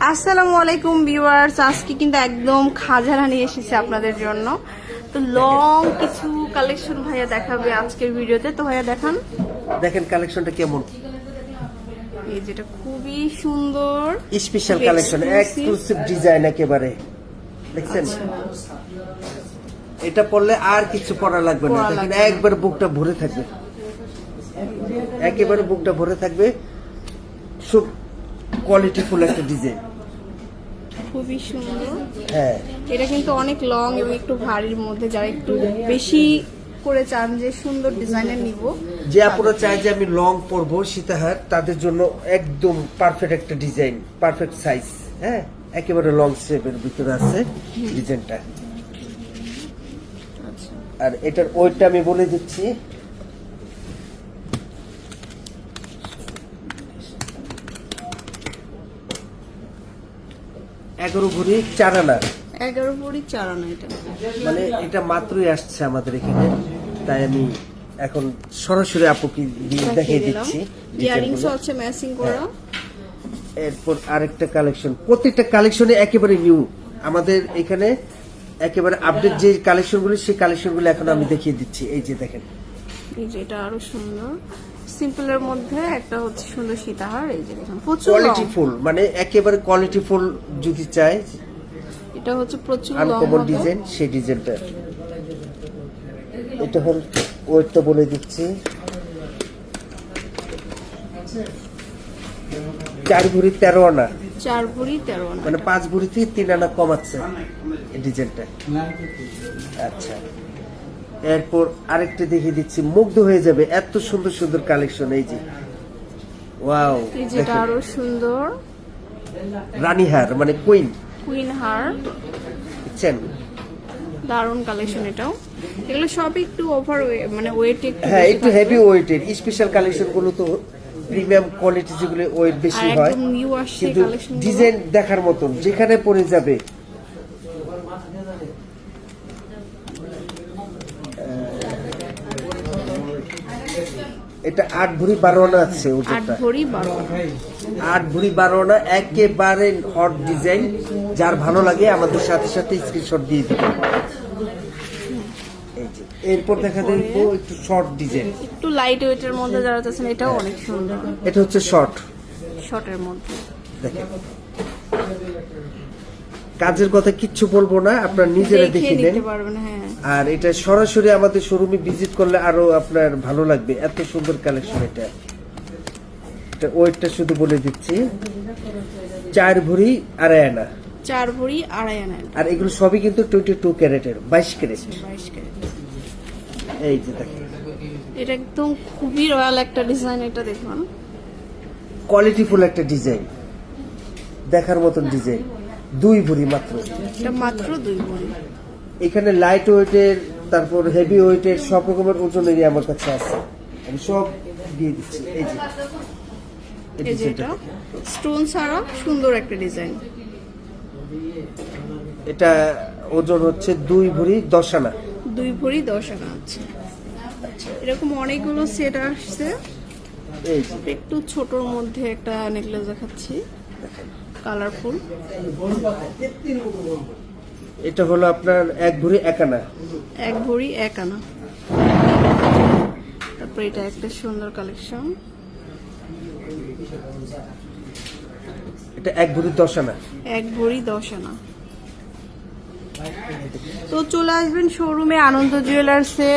আসসালামু আলাইকুম ভিউয়ার্স, আজকে কিন্তু একদম খাজানা নিয়ে এসেছি আপনাদের জন্য। তো লং কিছু কালেকশন ভাইয়া দেখাবে আজকের ভিডিওতে। তো ভাইয়া দেখান, দেখেন কালেকশনটা কেমন। এই যেটা খুবই সুন্দর স্পেশাল কালেকশন, এক্সক্লুসিভ ডিজাইন একেবারে। দেখছেন এটা পরলে আর কিছু পরা লাগবে না, দেখেন একবার বুকটা ভরে থাকবে, একেবারে বুকটা ভরে থাকবে। খুব কোয়ালিটিফুল একটা ডিজাইন, খুবই সুন্দর। হ্যাঁ এটা কিন্তু অনেক লং এবং একটু ভারীর মধ্যে, যারা একটু বেশি করে চান যে সুন্দর ডিজাইনের নিব, যে আপনারা চাই যে আমি লং পরবো সীতাহার, তাদের জন্য একদম পারফেক্ট একটা ডিজাইন, পারফেক্ট সাইজ। হ্যাঁ একেবারে লং শেপের ভিতরে আছে ডিজাইনটা। আর এটার ওয়েটটা আমি বলে দিচ্ছি, এগারো ভরি 4 আনা। 11 ভরি 4 আনা। এটা মানে এটা মাত্রই আসছে আমাদের এখানে, তাই আমি এখন সরাসরি আপুকে দেখিয়ে দিচ্ছি। ইয়ারিংস আছে ম্যাচিং করা। এরপর আরেকটা কালেকশন, প্রত্যেকটা কালেকশনে একেবারে নিউ আমাদের এখানে, একেবারে আপডেট যে কালেকশনগুলো, সেই কালেকশনগুলো এখন আমি দেখিয়ে দিচ্ছি। এই যে দেখেন, এই যে এটা আরো সুন্দর সিম্পলের মধ্যে একটা হচ্ছে সুন্দর সীতাহার। এই যে দেখুন প্রচুর কোয়ালিটিফুল, মানে একেবারে কোয়ালিটিফুল যদি চাই, এটা হচ্ছে প্রচুর আনকমন ডিজাইন, সেই ডিজাইনটা। এটা হল ওয়েটটা বলে দিচ্ছি, 4 ভরি 13 আনা। 4 ভরি 13 আনা, মানে 5 ভরি থেকে 3 আনা কমাচ্ছে এই ডিজাইনটা। আচ্ছা, এরপর আরেকটা দেখিয়ে দিচ্ছি, মুগ্ধ হয়ে যাবে, এত সুন্দর সুন্দর কালেকশন। এই যে ওয়াও, এই যেটা আরো সুন্দর রানী হার, মানে কুইন হার, দেখছেন, দারুন কালেকশন। এটাও এগুলো সব একটু ওভার মানে ওয়েট একটু, হ্যাঁ একটু হেভি ওয়েটের। স্পেশাল কালেকশন গুলো তো প্রিমিয়াম কোয়ালিটি, যেগুলো ওয়েট বেশি হয়, একদম নিউ আসছে কিন্তু কালেকশন। ডিজাইন দেখার মতন, যেখানে পরে যাবে। এটা 8 ভরি 12 আনা আছে, 8 ভরি 12 আনা। 8 ভরি 12 আনা, একেবারে হট ডিজাইন। যার ভালো লাগে আমাদের সাথে সাথে স্ক্রিনশট দিয়ে দিবেন। এই যে এরপর দেখা দেব একটু শর্ট ডিজাইন, একটু লাইট ওয়েটের মধ্যে যারা চাচ্ছেন, এটাও অনেক সুন্দর। এটা হচ্ছে শর্ট, শর্টের মধ্যে দেখেন। কাজের কথা কিচ্ছু বলবো না, আপনারা নিজেরা দেখে নেন। হ্যাঁ, আর এটা সরাসরি আমাদের শোরুমে ভিজিট করলে আরো আপনার ভালো লাগবে, এত সুন্দর কালেকশন। এটা ওয়েটটা শুধু বলে দিচ্ছি, 4 ভরি 2.5 আনা। 4 ভরি 2.5 আনা। আর এগুলো সবই কিন্তু 22 ক্যারেটের, 22 ক্যারেট। 22 ক্যারেট। এই যে দেখেন, এটা একদম খুবই রয়্যাল একটা ডিজাইন। এটা দেখুন, কোয়ালিটিফুল একটা ডিজাইন, দেখার মতন ডিজাইন। 2 ভরি মাত্র, এটা মাত্র 2 ভরি। এখানে লাইট ওয়েটের, তারপর হেভি ওয়েটের, সব রকমের ওজনেরই আমার কাছে আছে, আমি সব দিয়ে দিচ্ছি। এই যে এই যে এটা স্টোন ছাড়া সুন্দর একটা ডিজাইন। এটা ওজন হচ্ছে 2 ভরি 10 আনা। 2 ভরি 10 আনা আছে। এরকম অনেকগুলো সেট আসছে। এই যে একটু ছোটর মধ্যে একটা নেকলেস দেখাচ্ছি, কালারফুল। এটা হলো আপনার 1 ভরি 1 আনা। 1 ভরি 1 আনা। তারপর এটা একটা সুন্দর কালেকশন, এটা 1 ভরি 10 আনা। 1 ভরি 10 আনা। তো চলে আসবেন শোরুমে, আনন্দ জুয়েলার্সে।